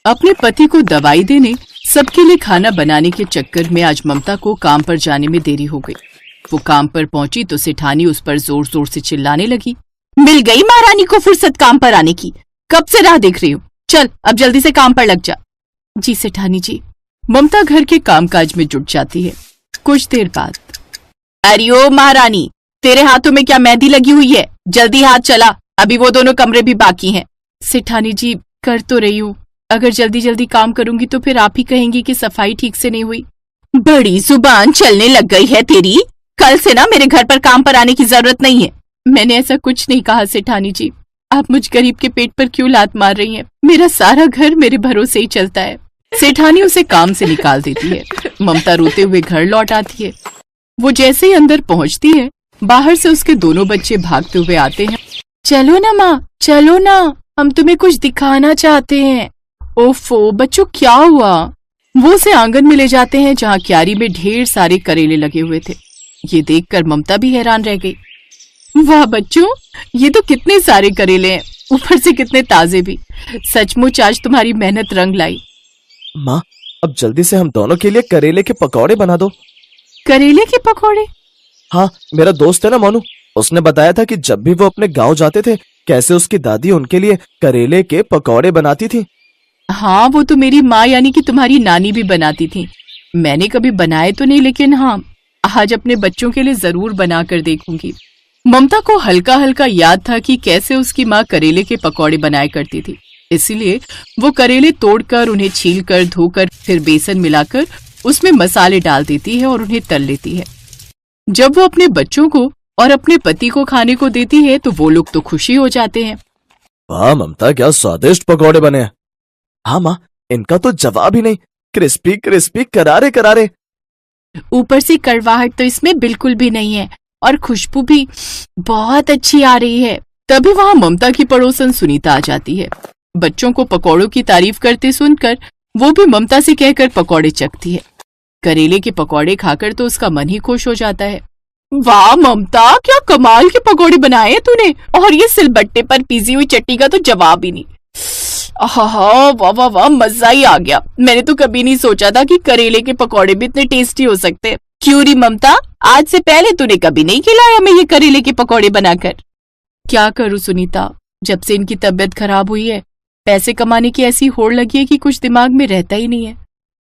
अपने पति को दवाई देने, सबके लिए खाना बनाने के चक्कर में आज ममता को काम पर जाने में देरी हो गई। वो काम पर पहुंची तो सेठानी उस पर जोर जोर से चिल्लाने लगी, मिल गई महारानी को फुर्सत काम पर आने की, कब से राह देख रही हूँ, चल अब जल्दी से काम पर लग जा। जी सेठानी जी। ममता घर के कामकाज में जुट जाती है। कुछ देर बाद, अरे ओ महारानी, तेरे हाथों में क्या मेहंदी लगी हुई है, जल्दी हाथ चला, अभी वो दोनों कमरे भी बाकी हैं। सेठानी जी कर तो रही हूँ, अगर जल्दी जल्दी काम करूंगी तो फिर आप ही कहेंगी कि सफाई ठीक से नहीं हुई। बड़ी जुबान चलने लग गई है तेरी, कल से ना मेरे घर पर काम पर आने की जरूरत नहीं है। मैंने ऐसा कुछ नहीं कहा सेठानी जी, आप मुझ गरीब के पेट पर क्यों लात मार रही हैं? मेरा सारा घर मेरे भरोसे ही चलता है। सेठानी उसे काम से निकाल देती है। ममता रोते हुए घर लौट आती है। वो जैसे ही अंदर पहुंचती है, बाहर से उसके दोनों बच्चे भागते हुए आते हैं। चलो ना माँ, चलो ना, हम तुम्हें कुछ दिखाना चाहते हैं। ओफो बच्चों, क्या हुआ? वो उसे आंगन में ले जाते हैं जहाँ क्यारी में ढेर सारे करेले लगे हुए थे। ये देखकर ममता भी हैरान रह गई। वाह बच्चों, ये तो कितने सारे करेले हैं, ऊपर से कितने ताजे भी। सचमुच आज तुम्हारी मेहनत रंग लाई। माँ, अब जल्दी से हम दोनों के लिए करेले के पकौड़े बना दो। करेले के पकौड़े? हाँ, मेरा दोस्त है ना मोनू, उसने बताया था कि जब भी वो अपने गांव जाते थे, कैसे उसकी दादी उनके लिए करेले के पकौड़े बनाती थी। हाँ, वो तो मेरी माँ यानी कि तुम्हारी नानी भी बनाती थी। मैंने कभी बनाए तो नहीं, लेकिन हाँ, आज अपने बच्चों के लिए जरूर बना कर देखूंगी। ममता को हल्का हल्का याद था कि कैसे उसकी माँ करेले के पकौड़े बनाया करती थी, इसलिए वो करेले तोड़कर, उन्हें छीलकर, धोकर, फिर बेसन मिलाकर उसमें मसाले डाल देती है और उन्हें तल लेती है। जब वो अपने बच्चों को और अपने पति को खाने को देती है तो वो लोग तो खुशी हो जाते हैं। वाह ममता, क्या स्वादिष्ट पकौड़े बने हैं। हाँ माँ, इनका तो जवाब ही नहीं, क्रिस्पी क्रिस्पी, करारे करारे। ऊपर से कड़वाहट तो इसमें बिल्कुल भी नहीं है और खुशबू भी बहुत अच्छी आ रही है। तभी वहाँ ममता की पड़ोसन सुनीता आ जाती है। बच्चों को पकौड़ों की तारीफ करते सुनकर वो भी ममता से कहकर पकौड़े चखती है। करेले के पकौड़े खाकर तो उसका मन ही खुश हो जाता है। वाह ममता, क्या कमाल के पकौड़े बनाए हैं तूने, और ये सिलबट्टे पर पीसी हुई चटनी का तो जवाब ही नहीं। वाह वाह वाह, मजा ही आ गया। मैंने तो कभी नहीं सोचा था कि करेले के पकौड़े भी इतने टेस्टी हो सकते हैं। क्यों री ममता, आज से पहले तूने कभी नहीं खिलाया मैं ये करेले के पकौड़े बनाकर। क्या करूं सुनीता, जब से इनकी तबीयत खराब हुई है, पैसे कमाने की ऐसी होड़ लगी है कि कुछ दिमाग में रहता ही नहीं है।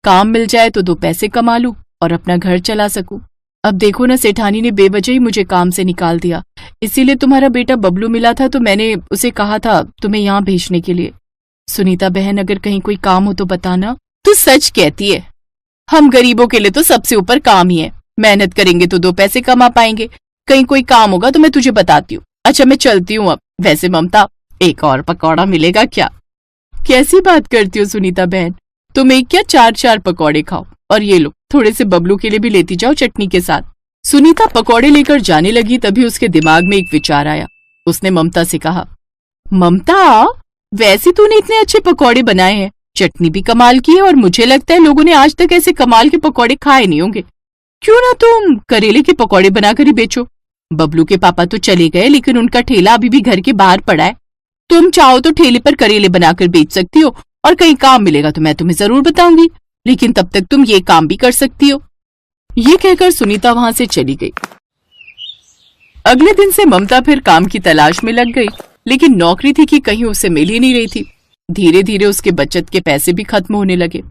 काम मिल जाए तो 2 पैसे कमा लूं और अपना घर चला सकूं। अब देखो ना, सेठानी ने बेवजह ही मुझे काम से निकाल दिया। इसीलिए तुम्हारा बेटा बबलू मिला था तो मैंने उसे कहा था तुम्हें यहाँ भेजने के लिए। सुनीता बहन, अगर कहीं कोई काम हो तो बताना। तू सच कहती है, हम गरीबों के लिए तो सबसे ऊपर काम ही है। मेहनत करेंगे तो 2 पैसे कमा पाएंगे। कहीं कोई काम होगा तो मैं तुझे बताती हूँ। अच्छा मैं चलती हूँ अब। वैसे ममता, एक और पकौड़ा मिलेगा क्या? कैसी बात करती हो सुनीता बहन, तुम एक क्या 4-4 पकौड़े खाओ, और ये लो थोड़े से बबलू के लिए भी लेती जाओ चटनी के साथ। सुनीता पकौड़े लेकर जाने लगी, तभी उसके दिमाग में एक विचार आया। उसने ममता से कहा, ममता वैसे तूने इतने अच्छे पकौड़े बनाए हैं, चटनी भी कमाल की है, और मुझे लगता है लोगों ने आज तक ऐसे कमाल के पकौड़े खाए नहीं होंगे। क्यों ना तुम करेले के पकौड़े बनाकर ही बेचो। बबलू के पापा तो चले गए, लेकिन उनका ठेला अभी भी घर के बाहर पड़ा है। तुम चाहो तो ठेले पर करेले बनाकर बेच सकती हो, और कहीं काम मिलेगा तो मैं तुम्हें जरूर बताऊंगी, लेकिन तब तक तुम ये काम भी कर सकती हो। ये कहकर सुनीता वहां से चली गई। अगले दिन से ममता फिर काम की तलाश में लग गई, लेकिन नौकरी थी कि कहीं उसे मिल ही नहीं रही थी। धीरे धीरे उसके बचत के पैसे भी खत्म होने लगे।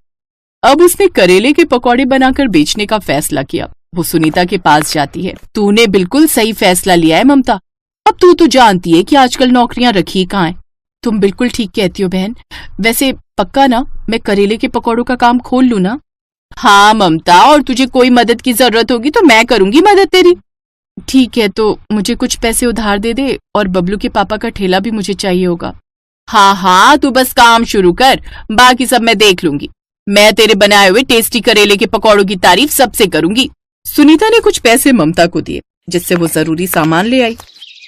अब उसने करेले के पकौड़े बनाकर बेचने का फैसला किया। वो सुनीता के पास जाती है। तूने बिल्कुल सही फैसला लिया है ममता, अब तू तो जानती है कि आजकल नौकरियां रखी कहाँ हैं। तुम बिल्कुल ठीक कहती हो बहन। वैसे पक्का ना, मैं करेले के पकौड़ों का काम खोल लूं ना? हाँ ममता, और तुझे कोई मदद की जरूरत होगी तो मैं करूंगी मदद तेरी। ठीक है, तो मुझे कुछ पैसे उधार दे दे, और बबलू के पापा का ठेला भी मुझे चाहिए होगा। हाँ हाँ, तू बस काम शुरू कर, बाकी सब मैं देख लूंगी। मैं तेरे बनाए हुए टेस्टी करेले के पकौड़ों की तारीफ सबसे करूंगी। सुनीता ने कुछ पैसे ममता को दिए, जिससे वो जरूरी सामान ले आई।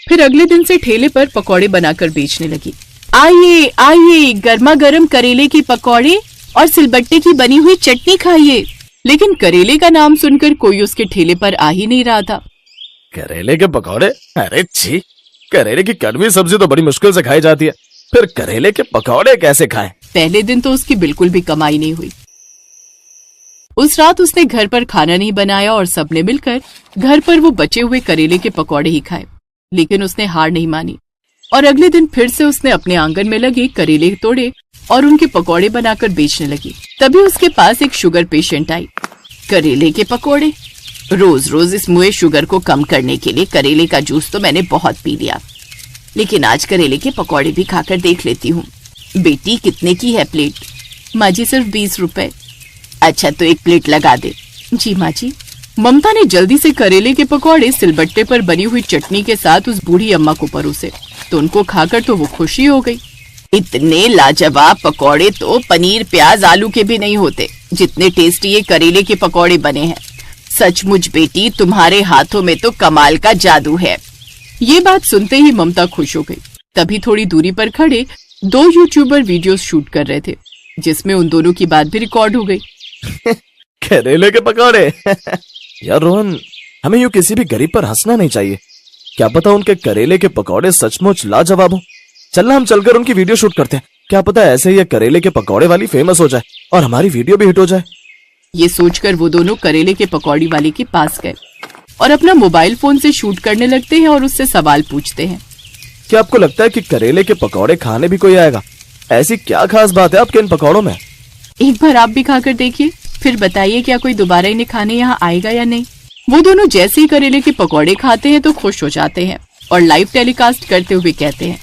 फिर अगले दिन से ठेले पर पकौड़े बनाकर बेचने लगी। आइए आइए, गर्मा गर्म करेले के पकौड़े और सिलबट्टे की बनी हुई चटनी खाइए। लेकिन करेले का नाम सुनकर कोई उसके ठेले पर आ ही नहीं रहा था। करेले के पकौड़े? अरे छी, करेले की कड़वी सब्जी तो बड़ी मुश्किल से खाई जाती है, फिर करेले के पकौड़े कैसे खाएं? पहले दिन तो उसकी बिल्कुल भी कमाई नहीं हुई। उस रात उसने घर पर खाना नहीं बनाया और सबने मिलकर घर पर वो बचे हुए करेले के पकौड़े ही खाए। लेकिन उसने हार नहीं मानी और अगले दिन फिर से उसने अपने आंगन में लगे करेले तोड़े और उनके पकौड़े बनाकर बेचने लगी। तभी उसके पास एक शुगर पेशेंट आई। करेले के पकौड़े? रोज रोज इस मुँहे शुगर को कम करने के लिए करेले का जूस तो मैंने बहुत पी लिया, लेकिन आज करेले के पकौड़े भी खाकर देख लेती हूँ। बेटी, कितने की है प्लेट? माँ जी, सिर्फ 20 रुपए। अच्छा, तो एक प्लेट लगा दे। जी माँ जी। ममता ने जल्दी से करेले के पकौड़े सिलबट्टे पर बनी हुई चटनी के साथ उस बूढ़ी अम्मा को परोसे, तो उनको खाकर तो वो खुशी हो गई। इतने लाजवाब पकौड़े तो पनीर, प्याज, आलू के भी नहीं होते जितने टेस्टी ये करेले के पकौड़े बने हैं। सचमुच बेटी, तुम्हारे हाथों में तो कमाल का जादू है। ये बात सुनते ही ममता खुश हो गई। तभी थोड़ी दूरी पर खड़े 2 यूट्यूबर वीडियोस शूट कर रहे थे, जिसमें उन दोनों की बात भी रिकॉर्ड हो गई। करेले के पकौड़े। यार रोहन, हमें यूं किसी भी गरीब पर हंसना नहीं चाहिए। क्या पता उनके करेले के पकौड़े सचमुच लाजवाब हो। चलना हम चलकर उनकी वीडियो शूट करते हैं। क्या पता ऐसे ही ये करेले के पकौड़े वाली फेमस हो जाए और हमारी वीडियो भी हिट हो जाए। ये सोचकर वो दोनों करेले के पकौड़ी वाले के पास गए और अपना मोबाइल फोन से शूट करने लगते हैं और उससे सवाल पूछते हैं। क्या आपको लगता है कि करेले के पकौड़े खाने भी कोई आएगा? ऐसी क्या खास बात है आपके इन पकौड़ों में? एक बार आप भी खाकर देखिए, फिर बताइए क्या कोई दोबारा इन्हें खाने यहाँ आएगा या नहीं। वो दोनों जैसे ही करेले के पकौड़े खाते हैं तो खुश हो जाते हैं और लाइव टेलीकास्ट करते हुए कहते हैं,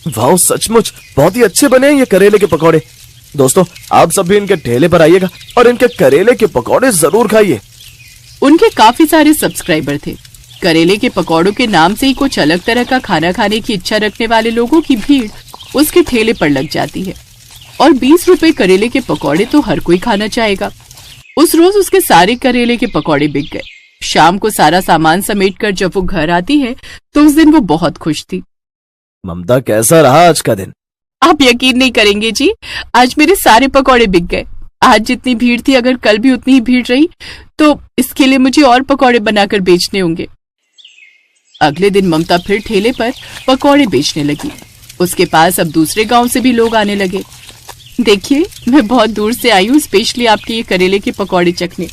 वाह, सचमुच बहुत ही अच्छे बने हैं ये करेले के पकौड़े। दोस्तों, आप सब भी इनके ठेले पर आइएगा और इनके करेले के पकौड़े जरूर खाइए। उनके काफी सारे सब्सक्राइबर थे। करेले के पकौड़ों के नाम से ही कुछ अलग तरह का खाना खाने की इच्छा रखने वाले लोगों की भीड़ उसके ठेले पर लग जाती है और 20 रुपए करेले के पकौड़े तो हर कोई खाना चाहेगा। उस रोज उसके सारे करेले के पकौड़े बिक गए। शाम को सारा सामान समेटकर जब वो घर आती है तो उस दिन वो बहुत खुश थी। ममता, कैसा रहा आज का दिन? आप यकीन नहीं करेंगे जी, आज मेरे सारे पकौड़े बिक गए। आज जितनी भीड़ थी, अगर कल भी उतनी ही भीड़ रही तो इसके लिए मुझे और पकौड़े बनाकर बेचने होंगे। अगले दिन ममता फिर ठेले पर पकौड़े बेचने लगी। उसके पास अब दूसरे गांव से भी लोग आने लगे। देखिए, मैं बहुत दूर से आई हूँ स्पेशली आपके ये करेले के पकौड़े चखने।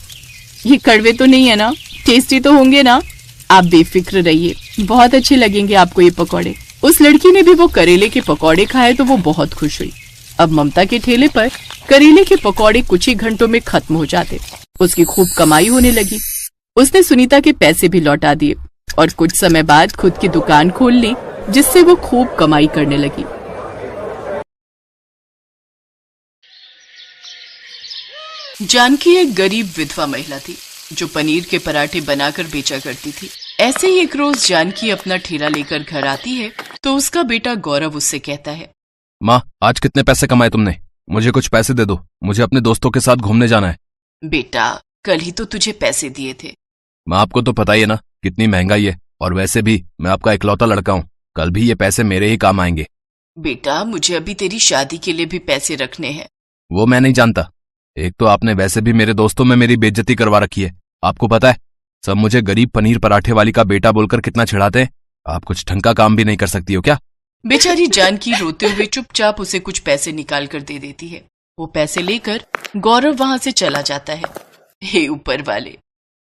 ये कड़वे तो नहीं है ना? टेस्टी तो होंगे ना? आप बेफिक्र रहिए, बहुत अच्छे लगेंगे आपको ये पकौड़े। उस लड़की ने भी वो करेले के पकौड़े खाए तो वो बहुत खुश हुई। अब ममता के ठेले पर करेले के पकौड़े कुछ ही घंटों में खत्म हो जाते। उसकी खूब कमाई होने लगी। उसने सुनीता के पैसे भी लौटा दिए और कुछ समय बाद खुद की दुकान खोल ली, जिससे वो खूब कमाई करने लगी। जानकी एक गरीब विधवा महिला थी जो पनीर के पराठे बनाकर बेचा करती थी। ऐसे ही एक रोज जानकी अपना ठेला लेकर घर आती है तो उसका बेटा गौरव उससे कहता है, माँ, आज कितने पैसे कमाए तुमने? मुझे कुछ पैसे दे दो, मुझे अपने दोस्तों के साथ घूमने जाना है। बेटा, कल ही तो तुझे पैसे दिए थे। माँ, आपको तो पता ही है ना कितनी महंगाई है, और वैसे भी मैं आपका इकलौता लड़का हूँ। कल भी ये पैसे मेरे ही काम आएंगे। बेटा, मुझे अभी तेरी शादी के लिए भी पैसे रखने हैं। वो मैं नहीं जानता। एक तो आपने वैसे भी मेरे दोस्तों में मेरी बेइज्जती करवा रखी है। आपको पता है, सब मुझे गरीब पनीर पराठे वाली का बेटा बोलकर कितना चिढ़ाते हैं। आप कुछ ढंग का काम भी नहीं कर सकती हो क्या? बेचारी जानकी रोते हुए चुपचाप उसे कुछ पैसे निकाल कर दे देती है। वो पैसे लेकर गौरव वहां से चला जाता है। हे ऊपर वाले,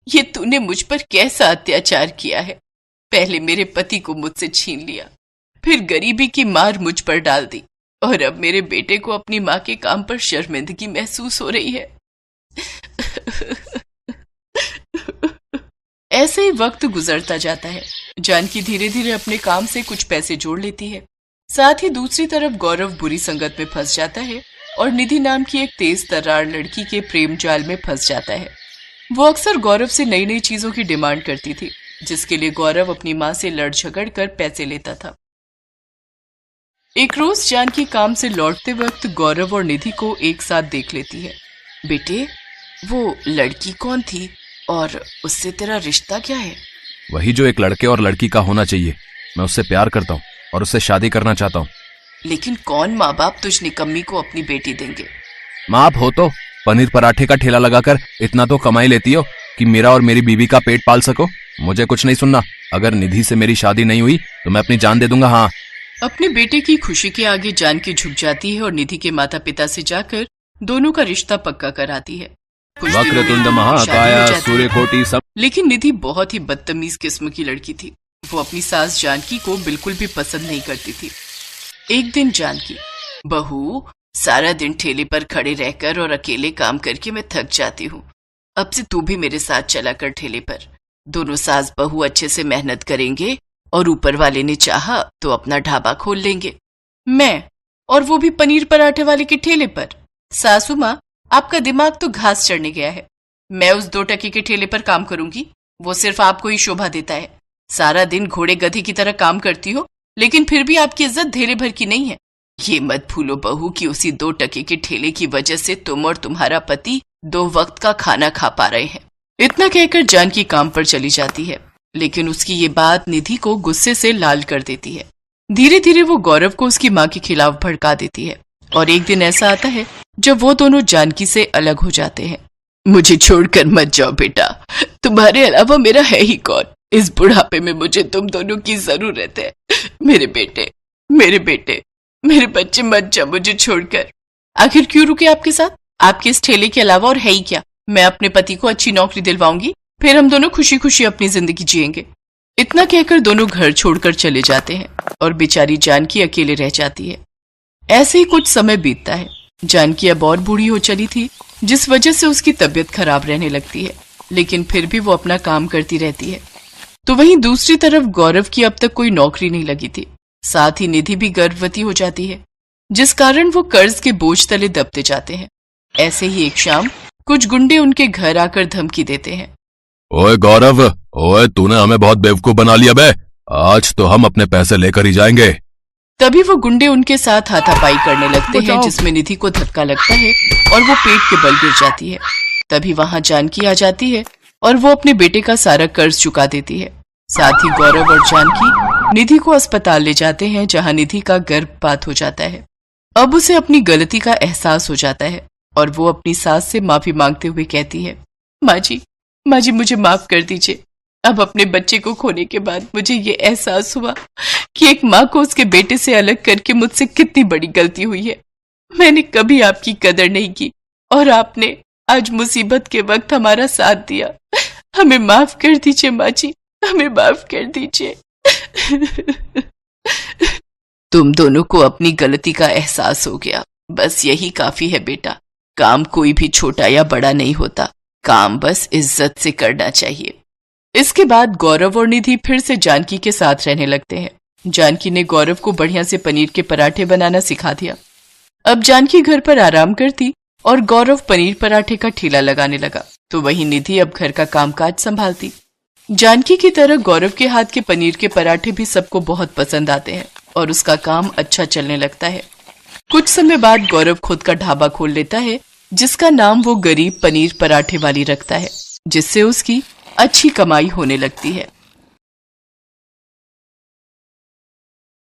ये तूने मुझ पर कैसा अत्याचार किया है। पहले मेरे पति को मुझसे छीन लिया, फिर गरीबी की मार मुझ पर डाल दी, और अब मेरे बेटे को अपनी माँ के काम पर शर्मिंदगी महसूस हो रही है। ऐसे ही वक्त गुजरता जाता है। जानकी धीरे धीरे अपने काम से कुछ पैसे जोड़ लेती है। साथ ही दूसरी तरफ गौरव बुरी संगत में फंस जाता है और निधि नाम की एक तेज तर्रार लड़की के प्रेम जाल में फंस जाता है। वो अक्सर गौरव से नई नई चीजों की डिमांड करती थी, जिसके लिए गौरव अपनी माँ से लड़ झगड़ कर पैसे लेता था। एक रोज जानकी काम से लौटते वक्त गौरव और निधि को एक साथ देख लेती है। बेटे, वो लड़की कौन थी और उससे तेरा रिश्ता क्या है? वही जो एक लड़के और लड़की का होना चाहिए। मैं उससे प्यार करता हूँ और उससे शादी करना चाहता हूँ। लेकिन कौन माँ बाप तुझ निकम्मी को अपनी बेटी देंगे? माँ, आप हो तो पनीर पराठे का ठेला लगाकर इतना तो कमाई लेती हो कि मेरा और मेरी बीवी का पेट पाल सको। मुझे कुछ नहीं सुनना। अगर निधि से मेरी शादी नहीं हुई तो मैं अपनी जान दे दूंगा। हाँ, अपने बेटे की खुशी के आगे जानकी झुक जाती है और निधि के माता पिता से जाकर दोनों का रिश्ता पक्का कराती है। कुछ दिनों में वक्रतुंड शादी हो महाकाय जाती है। सूर्यकोटि सम। लेकिन निधि बहुत ही बदतमीज किस्म की लड़की थी। वो अपनी सास जानकी को बिल्कुल भी पसंद नहीं करती थी। एक दिन जानकी, बहू, सारा दिन ठेले पर खड़े रहकर और अकेले काम करके मैं थक जाती हूँ। अब से तू भी मेरे साथ चला कर ठेले पर। दोनों सास बहू अच्छे से मेहनत करेंगे और ऊपर वाले ने चाहा तो अपना ढाबा खोल लेंगे। मैं, और वो भी पनीर पराठे वाले के ठेले पर। सासू माँ, आपका दिमाग तो घास चढ़ने गया है। मैं उस 2 टके के ठेले पर काम करूंगी, वो सिर्फ आपको ही शोभा देता है। सारा दिन घोड़े गधे की तरह काम करती हो, लेकिन फिर भी आपकी इज्जत धेले भर की नहीं है। ये मत भूलो बहू कि उसी 2 टके के ठेले की वजह से तुम और तुम्हारा पति 2 वक्त का खाना खा पा रहे हैं। इतना कहकर जानकी काम पर चली जाती है, लेकिन उसकी ये बात निधि को गुस्से से लाल कर देती है। धीरे धीरे वो गौरव को उसकी माँ के खिलाफ भड़का देती है और एक दिन ऐसा आता है जब वो दोनों जानकी से अलग हो जाते हैं। मुझे छोड़कर मत जाओ बेटा, तुम्हारे अलावा मेरा है ही कौन। इस बुढ़ापे में मुझे तुम दोनों की जरूरत है। मेरे बेटे, मेरे बेटे, मेरे बच्चे, मत जाओ मुझे छोड़कर। आखिर क्यों रुके आपके साथ? आपके इस ठेले के अलावा और है ही क्या? मैं अपने पति को अच्छी नौकरी दिलवाऊंगी, फिर हम दोनों खुशी खुशी अपनी जिंदगी जिएंगे। इतना कहकर दोनों घर छोड़कर चले जाते हैं और बेचारी जानकी अकेले रह जाती है। ऐसे ही कुछ समय बीतता है। जानकी अब और बूढ़ी हो चली थी, जिस वजह से उसकी तबीयत खराब रहने लगती है, लेकिन फिर भी वो अपना काम करती रहती है। तो वहीं दूसरी तरफ गौरव की अब तक कोई नौकरी नहीं लगी थी। साथ ही निधि भी गर्भवती हो जाती है, जिस कारण वो कर्ज के बोझ तले दबते जाते हैं। ऐसे ही एक शाम कुछ गुंडे उनके घर आकर धमकी देते हैं। ओए गौरव, ओए तूने हमें बहुत बेवकूफ बना लिया बे। आज तो हम अपने पैसे लेकर ही जाएंगे। तभी वो गुंडे उनके साथ हाथापाई करने लगते हैं, जिसमें निधि को धक्का लगता है और वो पेट के बल गिर जाती है। तभी वहां जानकी आ जाती है और वो अपने बेटे का सारा कर्ज चुका देती है। साथ ही गौरव और जानकी निधि को अस्पताल ले जाते हैं, जहां निधि का गर्भपात हो जाता है। अब उसे अपनी गलती का एहसास हो जाता है और वो अपनी सास से माफी मांगते हुए कहती है, माँ जी मुझे माफ कर दीजिए। अब अपने बच्चे को खोने के बाद मुझे ये एहसास हुआ कि एक माँ को उसके बेटे से अलग करके मुझसे कितनी बड़ी गलती हुई है। मैंने कभी आपकी कदर नहीं की और आपने आज मुसीबत के वक्त हमारा साथ दिया। हमें माफ कर दीजिए माँ जी, हमें माफ कर दीजिए। तुम दोनों को अपनी गलती का एहसास हो गया, बस यही काफी है बेटा। काम कोई भी छोटा या बड़ा नहीं होता, काम बस इज्जत से करना चाहिए। इसके बाद गौरव और निधि फिर से जानकी के साथ रहने लगते हैं। जानकी ने गौरव को बढ़िया से पनीर के पराठे बनाना सिखा दिया। अब जानकी घर पर आराम करती और गौरव पनीर पराठे का ठेला लगाने लगा, तो वहीं निधि अब घर का कामकाज संभालती। जानकी की तरह गौरव के हाथ के पनीर के पराठे भी सबको बहुत पसंद आते हैं और उसका काम अच्छा चलने लगता है। कुछ समय बाद गौरव खुद का ढाबा खोल लेता है, जिसका नाम वो गरीब पनीर पराठे वाली रखता है, जिससे उसकी अच्छी कमाई होने लगती है।